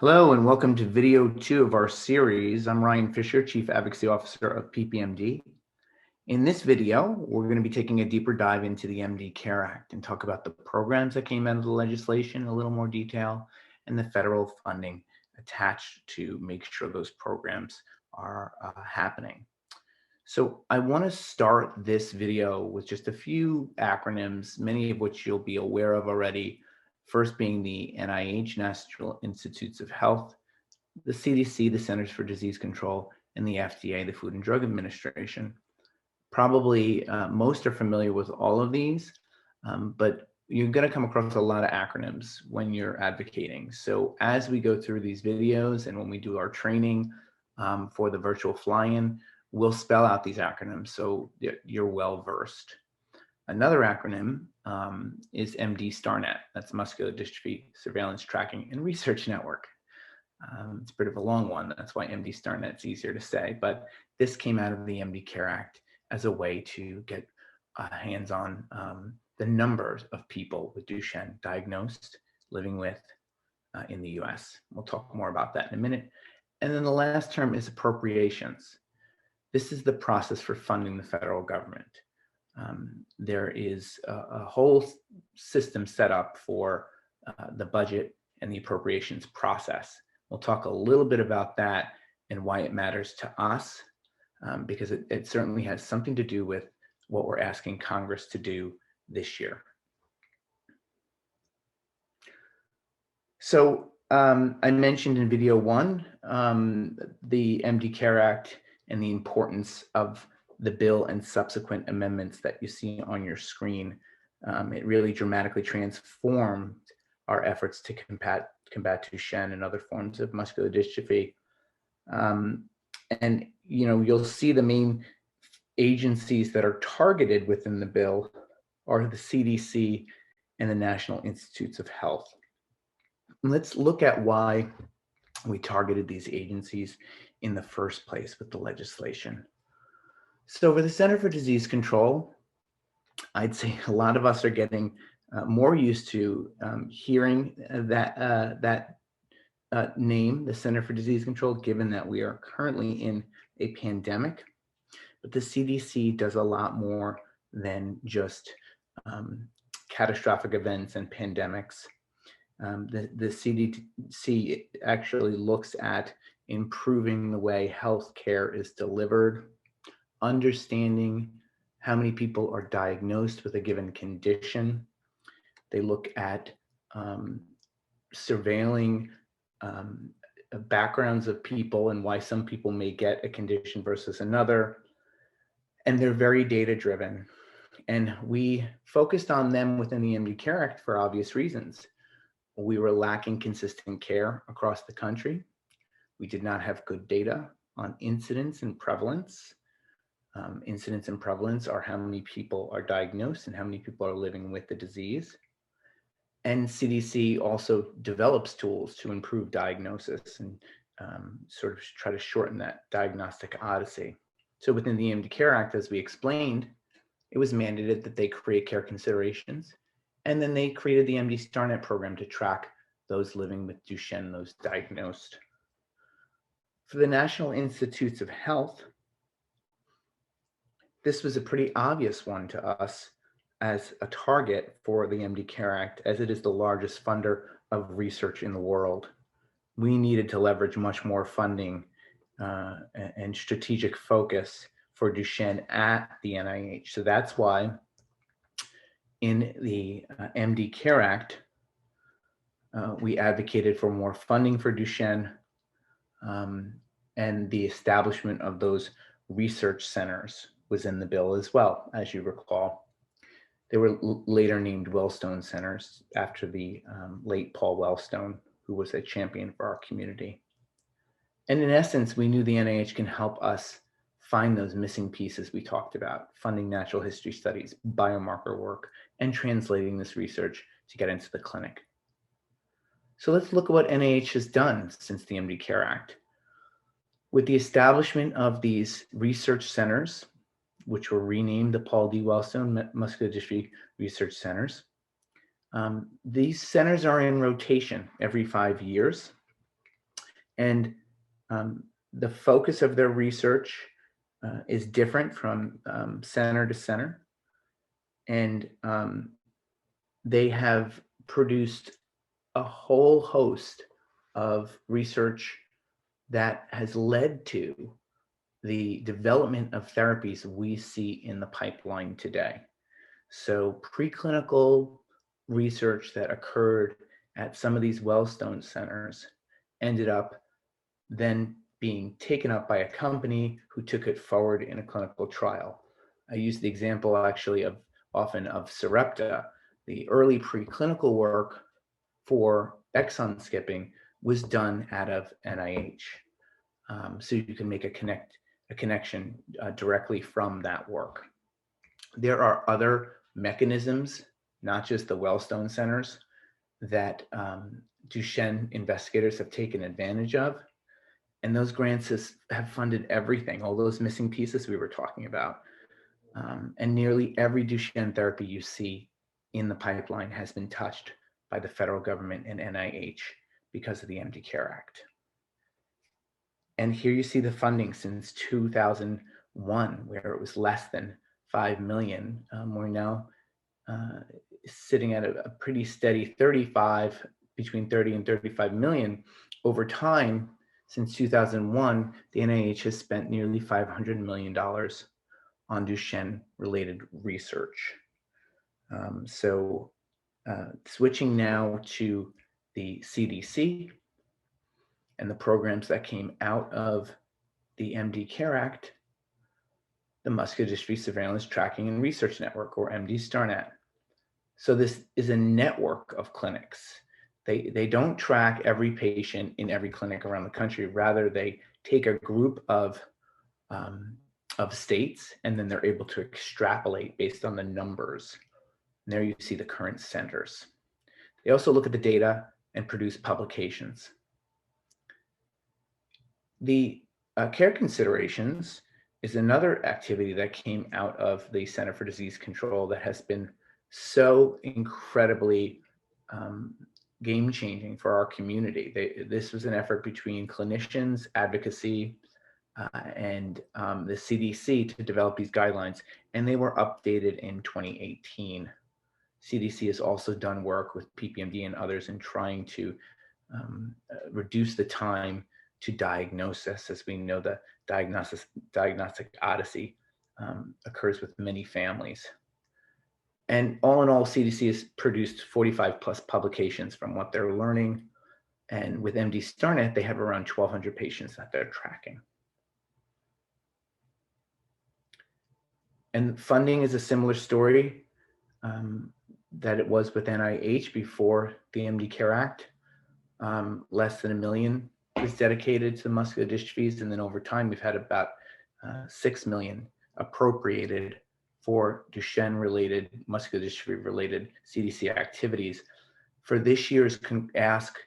Hello and welcome to video 2 of our series. I'm Ryan Fisher, Chief Advocacy Officer of PPMD. In this video, we're going to be taking a deeper dive into the MD CARE Act and talk about the programs that came out of the legislation in a little more detail and the federal funding attached to make sure those programs are happening. So I want to start this video with just a few acronyms, many of which you'll be aware of already. First being the NIH, National Institutes of Health, the CDC, the Centers for Disease Control, and the FDA, the Food and Drug Administration. Probably most are familiar with all of these, but you're going to come across a lot of acronyms when you're advocating. So as we go through these videos and when we do our training for the virtual fly-in, we'll spell out these acronyms so you're well versed. Another acronym is MD-STARNet. That's Muscular Dystrophy Surveillance Tracking and Research Network. It's a bit of a long one. That's why MD-STARNet is easier to say. But this came out of the MD CARE Act as a way to get hands on the numbers of people with Duchenne diagnosed, living with in the US. We'll talk more about that in a minute. And then the last term is appropriations. This is the process for funding the federal government. There is a whole system set up for the budget and the appropriations process. We'll talk a little bit about that and why it matters to us, because it certainly has something to do with what we're asking Congress to do this year. So I mentioned in video 1, the MD CARE Act and the importance of the bill and subsequent amendments that you see on your screen. It really dramatically transformed our efforts to combat Duchenne and other forms of muscular dystrophy. And you'll see the main agencies that are targeted within the bill are the CDC and the National Institutes of Health. Let's look at why we targeted these agencies in the first place with the legislation. So for the Center for Disease Control, I'd say a lot of us are getting more used to hearing that name, the Center for Disease Control, given that we are currently in a pandemic. But the CDC does a lot more than just catastrophic events and pandemics. The CDC actually looks at improving the way healthcare is delivered, understanding how many people are diagnosed with a given condition. They look at surveilling backgrounds of people and why some people may get a condition versus another. And they're very data driven. And we focused on them within the MD CARE Act for obvious reasons. We were lacking consistent care across the country. We did not have good data on incidence and prevalence. Incidence and prevalence are how many people are diagnosed and how many people are living with the disease. And CDC also develops tools to improve diagnosis and sort of try to shorten that diagnostic odyssey. So within the MD CARE Act, as we explained, it was mandated that they create care considerations. And then they created the MD-STARNet program to track those living with Duchenne, those diagnosed. For the National Institutes of Health, this was a pretty obvious one to us as a target for the MD CARE Act, as it is the largest funder of research in the world. We needed to leverage much more funding and strategic focus for Duchenne at the NIH. So that's why in the MD CARE Act, we advocated for more funding for Duchenne and the establishment of those research centers was in the bill as well, as you recall. They were later named Wellstone Centers after the late Paul Wellstone, who was a champion for our community. And in essence, we knew the NIH can help us find those missing pieces we talked about, funding natural history studies, biomarker work, and translating this research to get into the clinic. So let's look at what NIH has done since the MD CARE Act. With the establishment of these research centers, which were renamed the Paul D. Wellstone Muscular Dystrophy Research Centers, these centers are in rotation every 5 years. And the focus of their research is different from center to center. And they have produced a whole host of research that has led to the development of therapies we see in the pipeline today. So preclinical research that occurred at some of these Wellstone centers ended up then being taken up by a company who took it forward in a clinical trial. I use the example actually often of Sarepta. The early preclinical work for exon skipping was done out of NIH. So you can make a connection directly from that work. There are other mechanisms, not just the Wellstone centers, that Duchenne investigators have taken advantage of. And those grants have funded everything, all those missing pieces we were talking about. And nearly every Duchenne therapy you see in the pipeline has been touched by the federal government and NIH because of the MD Care Act. And here you see the funding since 2001, where it was less than 5 million. We're now sitting at a pretty steady between 30 and 35 million. Over time, since 2001, the NIH has spent nearly $500 million on Duchenne-related research. Switching now to the CDC and the programs that came out of the MD Care Act, the Muscular Dystrophy Surveillance Tracking and Research Network, or MD-STARNet. So this is a network of clinics. They don't track every patient in every clinic around the country. Rather, they take a group of states, and then they're able to extrapolate based on the numbers. And there you see the current centers. They also look at the data and produce publications. The care considerations is another activity that came out of the Center for Disease Control that has been so incredibly game-changing for our community. This was an effort between clinicians, advocacy, and the CDC to develop these guidelines, and they were updated in 2018. CDC has also done work with PPMD and others in trying to reduce the time to diagnosis. As we know, the diagnostic odyssey occurs with many families. And all in all, CDC has produced 45 plus publications from what they're learning. And with MD-STARNet, they have around 1,200 patients that they're tracking. And funding is a similar story that it was with NIH before the MD Care Act. Less than $1 million was dedicated to muscular dystrophies. And then over time, we've had about 6 million appropriated for Duchenne-related, muscular dystrophy-related CDC activities. For this year's ask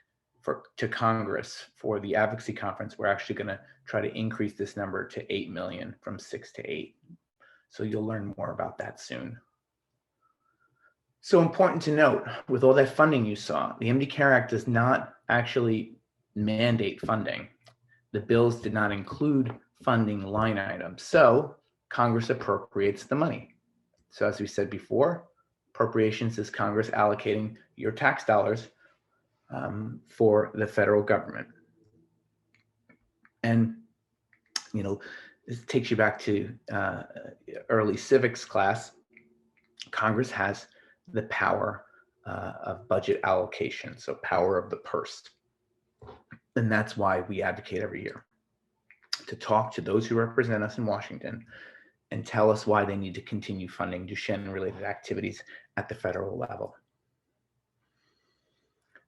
to Congress for the Advocacy Conference, we're actually going to try to increase this number to 8 million from 6 to 8. So you'll learn more about that soon. So important to note, with all that funding you saw, the MD Care Act does not actually mandate funding. The bills did not include funding line items. So Congress appropriates the money. So as we said before, appropriations is Congress allocating your tax dollars for the federal government. And, you know, this takes you back to early civics class. Congress has the power of budget allocation, so power of the purse. And that's why we advocate every year to talk to those who represent us in Washington and tell us why they need to continue funding Duchenne-related activities at the federal level.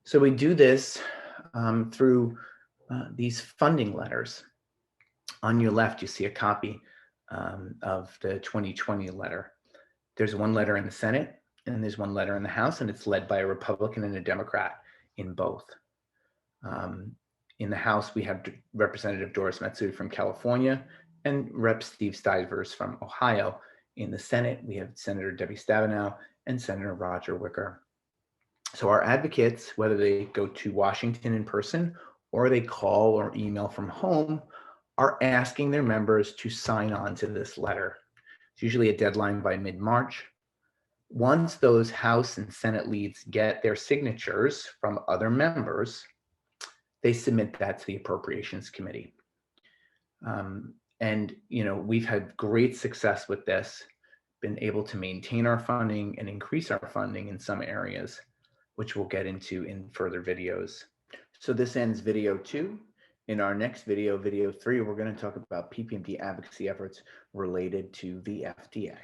So we do this through these funding letters. On your left, you see a copy of the 2020 letter. There's one letter in the Senate, and there's one letter in the House, and it's led by a Republican and a Democrat in both. In the House, we have Representative Doris Matsui from California and Rep. Steve Stivers from Ohio. In the Senate, we have Senator Debbie Stabenow and Senator Roger Wicker. So our advocates, whether they go to Washington in person or they call or email from home are asking their members to sign on to this letter. It's usually a deadline by mid-March. Once those House and Senate leads get their signatures from other members, they submit that to the Appropriations Committee. And we've had great success with this, been able to maintain our funding and increase our funding in some areas, which we'll get into in further videos. So this ends video 2. In our next video, video 3, we're going to talk about PPMD advocacy efforts related to the FDA.